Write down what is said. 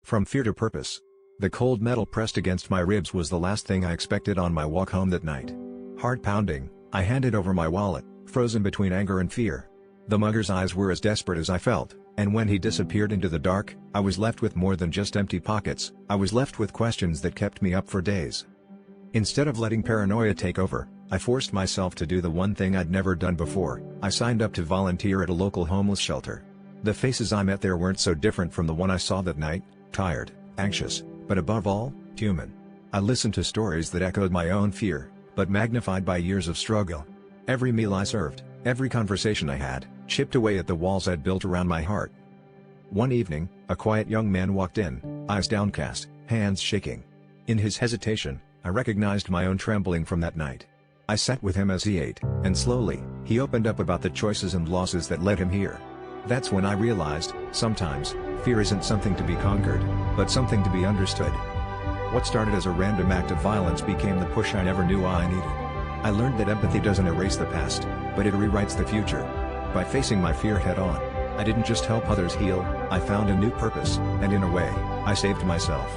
From fear to purpose. The cold metal pressed against my ribs was the last thing I expected on my walk home that night. Heart pounding, I handed over my wallet, frozen between anger and fear. The mugger's eyes were as desperate as I felt, and when he disappeared into the dark, I was left with more than just empty pockets. I was left with questions that kept me up for days. Instead of letting paranoia take over, I forced myself to do the one thing I'd never done before. I signed up to volunteer at a local homeless shelter. The faces I met there weren't so different from the one I saw that night: tired, anxious, but above all, human. I listened to stories that echoed my own fear, but magnified by years of struggle. Every meal I served, every conversation I had, chipped away at the walls I'd built around my heart. One evening, a quiet young man walked in, eyes downcast, hands shaking. In his hesitation, I recognized my own trembling from that night. I sat with him as he ate, and slowly, he opened up about the choices and losses that led him here. That's when I realized, sometimes, fear isn't something to be conquered, but something to be understood. What started as a random act of violence became the push I never knew I needed. I learned that empathy doesn't erase the past, but it rewrites the future. By facing my fear head-on, I didn't just help others heal, I found a new purpose, and in a way, I saved myself.